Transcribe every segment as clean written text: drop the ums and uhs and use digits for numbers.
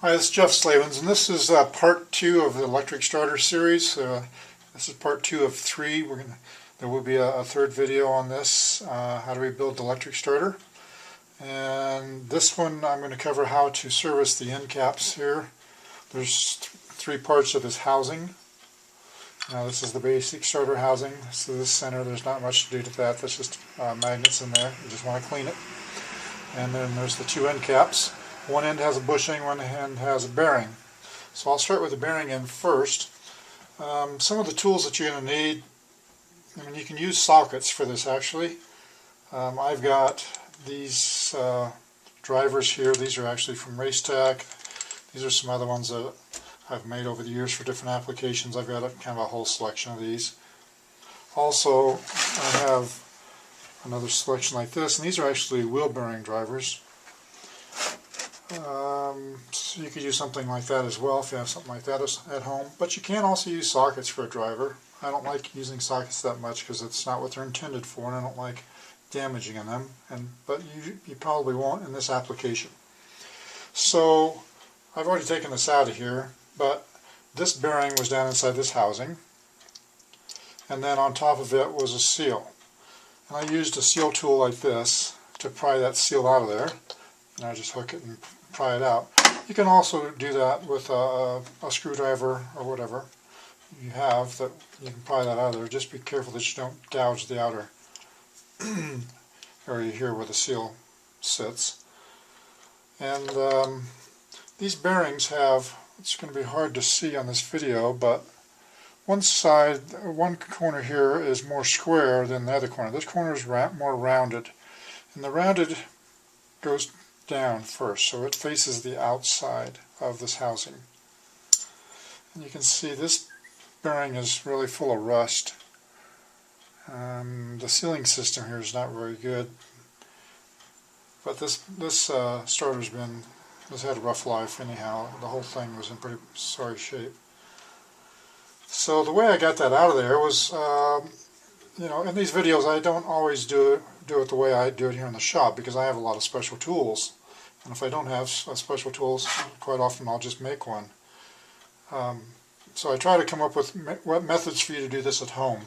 Hi, this is Jeff Slavens, and this is part 2 of the electric starter series. This is part 2 of 3. There will be a third video on this, how to rebuild the electric starter. And this one I'm going to cover how to service the end caps here. There's 3 parts of this housing. Now this is the basic starter housing. So this center, there's not much to do to that. There's just magnets in there. You just want to clean it. And then there's the 2 end caps. One end has a bushing, one end has a bearing. So I'll start with the bearing end first. Some of the tools that you're going to need, you can use sockets for this actually. I've got these drivers here. These are actually from Racetac. These are some other ones that I've made over the years for different applications. I've got kind of a whole selection of these. Also, I have another selection like this, and these are actually wheel bearing drivers. So you could use something like that as well if you have something like that at home. But you can also use sockets for a driver. I don't like using sockets that much because it's not what they're intended for, and I don't like damaging them. But you probably won't in this application. So I've already taken this out of here, but this bearing was down inside this housing, and then on top of it was a seal. And I used a seal tool like this to pry that seal out of there. And I just hook it and pry it out. You can also do that with a screwdriver or whatever you have that you can pry that out of there. Just be careful that you don't gouge the outer area here where the seal sits. And these bearings have, it's going to be hard to see on this video, but one corner here is more square than the other corner. This corner is more rounded, and the rounded goes down first, so it faces the outside of this housing. And you can see this bearing is really full of rust. The sealing system here is not very good, but this starter's had a rough life anyhow. The whole thing was in pretty sorry shape. So the way I got that out of there was, in these videos I don't always do it the way I do it here in the shop, because I have a lot of special tools, and if I don't have special tools, quite often I'll just make one. So I try to come up with methods for you to do this at home.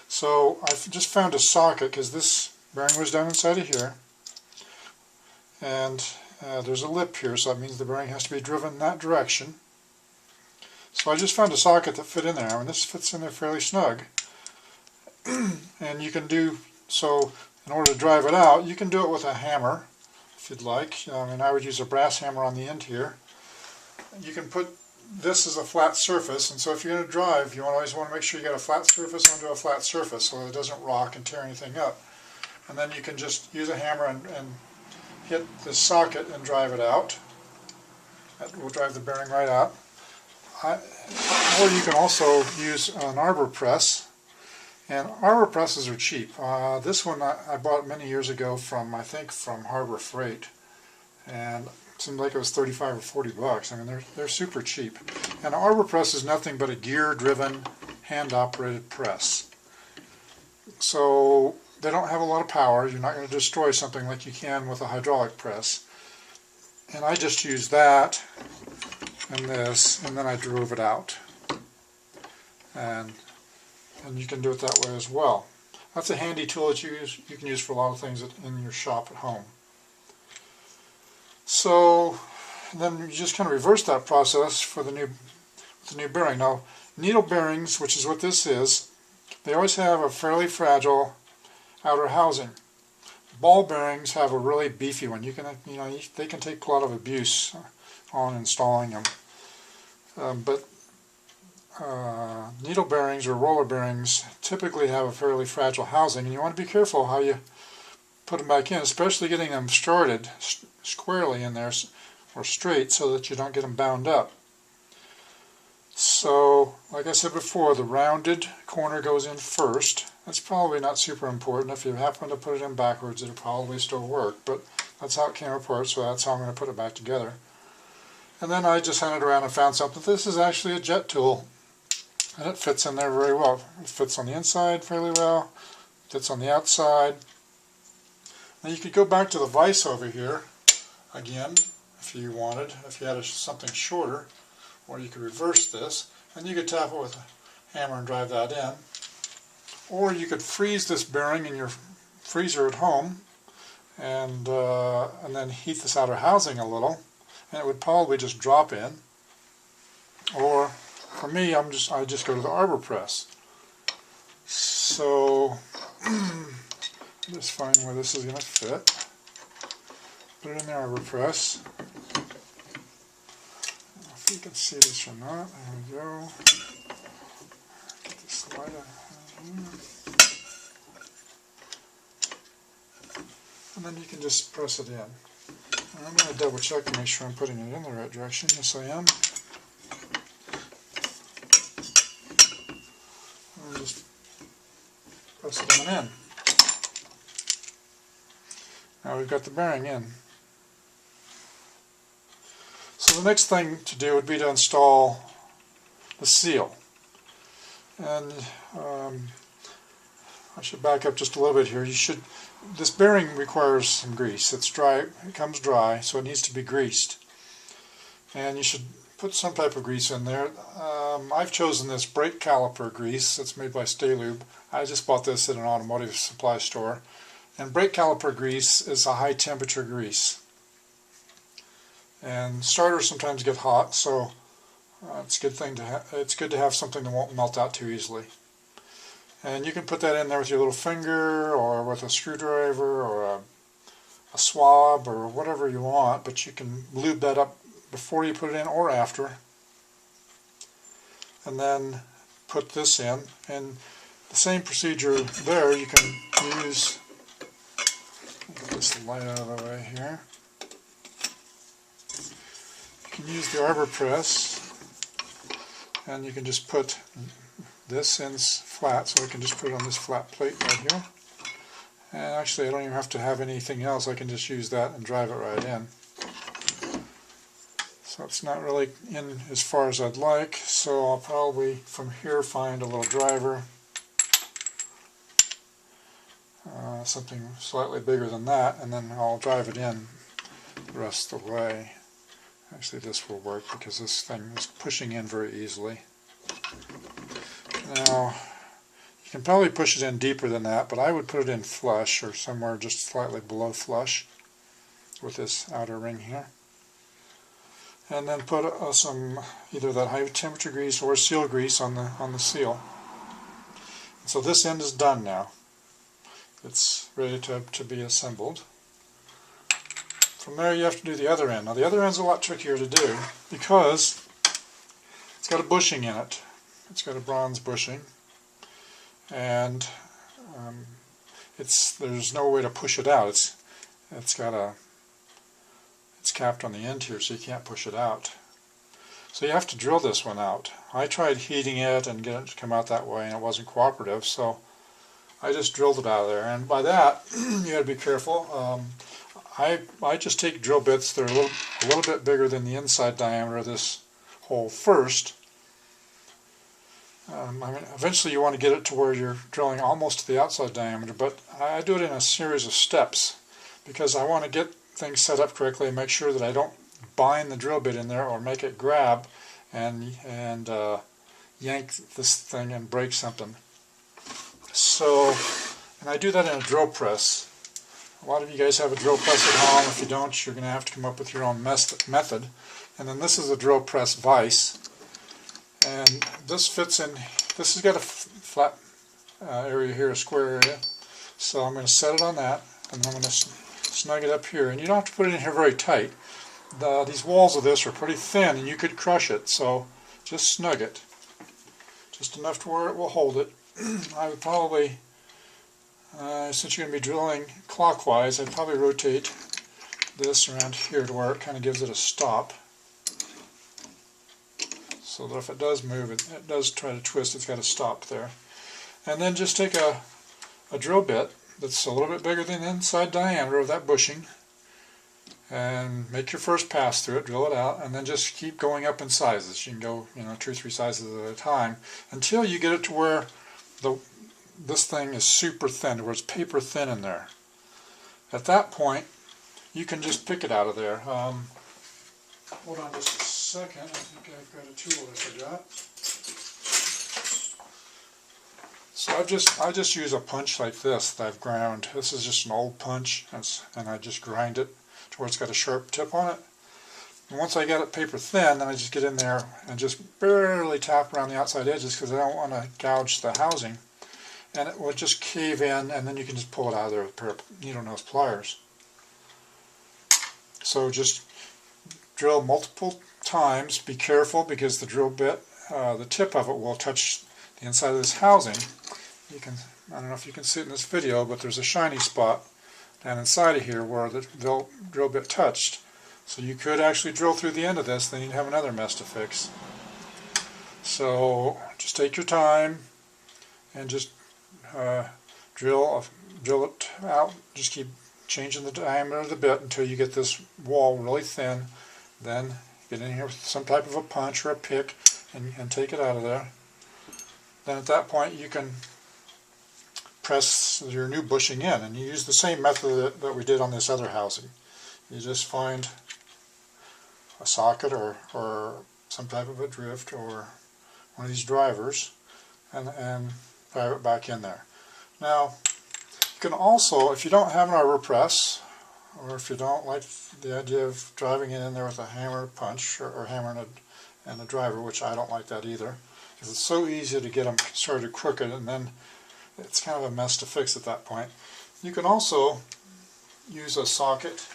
So I've just found a socket, because this bearing was down inside of here, and there's a lip here, so that means the bearing has to be driven in that direction. So I just found a socket that fit in there, and this fits in there fairly snug. And you can do so. In order to drive it out, you can do it with a hammer if you'd like. I would use a brass hammer on the end here. You can put this as a flat surface, and so if you're going to drive, you always want to make sure you got a flat surface onto a flat surface so that it doesn't rock and tear anything up. And then you can just use a hammer and hit the socket and drive it out. That will drive the bearing right out. Or you can also use an arbor press. And arbor presses are cheap. This one I bought many years ago from, I think, from Harbor Freight, and it seemed like it was 35 or 40 bucks. They're super cheap. And an arbor press is nothing but a gear-driven, hand-operated press. So they don't have a lot of power. You're not going to destroy something like you can with a hydraulic press. And I just used that and this, and then I drove it out. And you can do it that way as well. That's a handy tool that you can use for a lot of things in your shop at home. So then you just kind of reverse that process for the new bearing. Now, needle bearings, which is what this is, they always have a fairly fragile outer housing. Ball bearings have a really beefy one. They can take a lot of abuse on installing them. But needle bearings or roller bearings typically have a fairly fragile housing, and you want to be careful how you put them back in, especially getting them started squarely in there or straight so that you don't get them bound up. So, like I said before, the rounded corner goes in first. That's probably not super important. If you happen to put it in backwards, it'll probably still work, but that's how it came apart, so that's how I'm going to put it back together. And then I just hunted around and found something. This is actually a jet tool. And it fits in there very well. It fits on the inside fairly well. It fits on the outside. Now you could go back to the vise over here again, if you wanted, if you had something shorter, or you could reverse this, and you could tap it with a hammer and drive that in. Or you could freeze this bearing in your freezer at home, and then heat this outer housing a little, and it would probably just drop in. Or for me, I just go to the arbor press. So just find where this is going to fit. Put it in the arbor press. If you can see this or not, there we go. Get this light out. And then you can just press it in. And I'm going to double check to make sure I'm putting it in the right direction. Yes, I am. And just press it on in. Now we've got the bearing in. So the next thing to do would be to install the seal. And I should back up just a little bit here. This bearing requires some grease. It's dry. It comes dry, so it needs to be greased. And you should put some type of grease in there. I've chosen this brake caliper grease. It's made by Stay-Lube. I just bought this at an automotive supply store. And brake caliper grease is a high temperature grease. And starters sometimes get hot, so it's good to have something that won't melt out too easily. And you can put that in there with your little finger, or with a screwdriver, or a swab, or whatever you want, but you can lube that up before you put it in or after. And then put this in, and the same procedure there. You can use, get this light out of the way here. You can use the arbor press, and you can just put this in flat, so I can just put it on this flat plate right here. And actually I don't even have to have anything else. I can just use that and drive it right in. So it's not really in as far as I'd like, so I'll probably from here find a little driver, something slightly bigger than that, and then I'll drive it in the rest of the way. Actually this will work because this thing is pushing in very easily. Now, you can probably push it in deeper than that, but I would put it in flush, or somewhere just slightly below flush with this outer ring here. And then put some either that high temperature grease or seal grease on the seal. So this end is done now. It's ready to be assembled. From there you have to do the other end. Now the other end's a lot trickier to do because it's got a bushing in it. It's got a bronze bushing, and there's no way to push it out. It's capped on the end here, so you can't push it out. So you have to drill this one out. I tried heating it and getting it to come out that way, and it wasn't cooperative, so I just drilled it out of there. And by that, you got to be careful. I just take drill bits that are a little bit bigger than the inside diameter of this hole first. I mean, eventually you want to get it to where you're drilling almost to the outside diameter, but I do it in a series of steps because I want to get things set up correctly and make sure that I don't bind the drill bit in there or make it grab and yank this thing and break something. So, and I do that in a drill press. A lot of you guys have a drill press at home. If you don't, you're going to have to come up with your own method. And then this is a drill press vise. And this fits in, this has got a flat area here, a square area. So I'm going to set it on that, and I'm going to snug it up here. And you don't have to put it in here very tight. These walls of this are pretty thin, and you could crush it, so just snug it. Just enough to where it will hold it. I would probably, since you're going to be drilling clockwise, I'd probably rotate this around here to where it kind of gives it a stop. So that if it does move, it does try to twist, it's got to stop there. And then just take a drill bit that's a little bit bigger than the inside diameter of that bushing, and make your first pass through it, drill it out, and then just keep going up in sizes. You can go, 2 or 3 sizes at a time until you get it to where this thing is super thin, where it's paper thin in there. At that point, you can just pick it out of there. Hold on just a second, I think I've got a tool I forgot. So I just use a punch like this that I've ground. This is just an old punch, and I just grind it to where it's got a sharp tip on it. And once I get it paper thin, then I just get in there and just barely tap around the outside edges because I don't want to gouge the housing. And it will just cave in, and then you can just pull it out of there with a pair of needle nose pliers. So just drill multiple times. Be careful because the drill bit, the tip of it will touch the inside of this housing. I don't know if you can see it in this video, but there's a shiny spot down inside of here where the drill bit touched. So you could actually drill through the end of this, then you'd have another mess to fix. So just take your time and just drill it out. Just keep changing the diameter of the bit until you get this wall really thin. Then get in here with some type of a punch or a pick and take it out of there. Then at that point you can press your new bushing in, and you use the same method that we did on this other housing. You just find a socket or some type of a drift or one of these drivers and drive it back in there. Now you can also, if you don't have an arbor press, or if you don't like the idea of driving it in there with a hammer punch or hammer and a driver, which I don't like that either, because it's so easy to get them started crooked and then it's kind of a mess to fix at that point. You can also use a socket,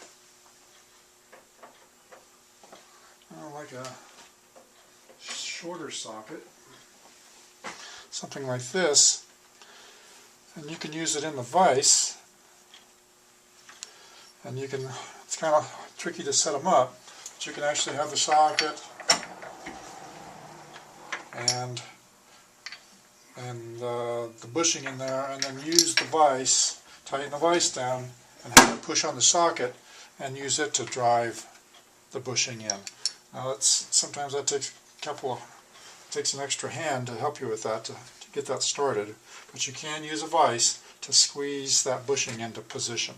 like a shorter socket, something like this, and you can use it in the vise, and you can, it's kind of tricky to set them up, but you can actually have the socket and the bushing in there, and then use the vise, tighten the vise down, and have it push on the socket, and use it to drive the bushing in. Now sometimes that takes an extra hand to help you with that, to get that started, but you can use a vise to squeeze that bushing into position.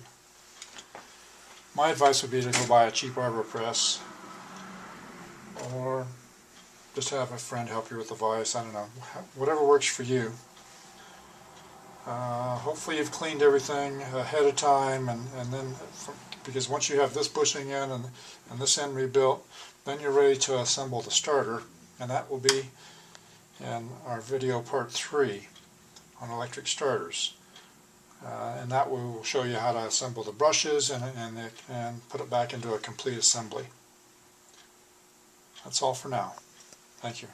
My advice would be to go buy a cheap arbor press, or just have a friend help you with the vise. I don't know, whatever works for you. Hopefully you've cleaned everything ahead of time, and then, because once you have this bushing in and this end rebuilt, then you're ready to assemble the starter, and that will be in our video part 3 on electric starters. And that will show you how to assemble the brushes and put it back into a complete assembly. That's all for now. Thank you.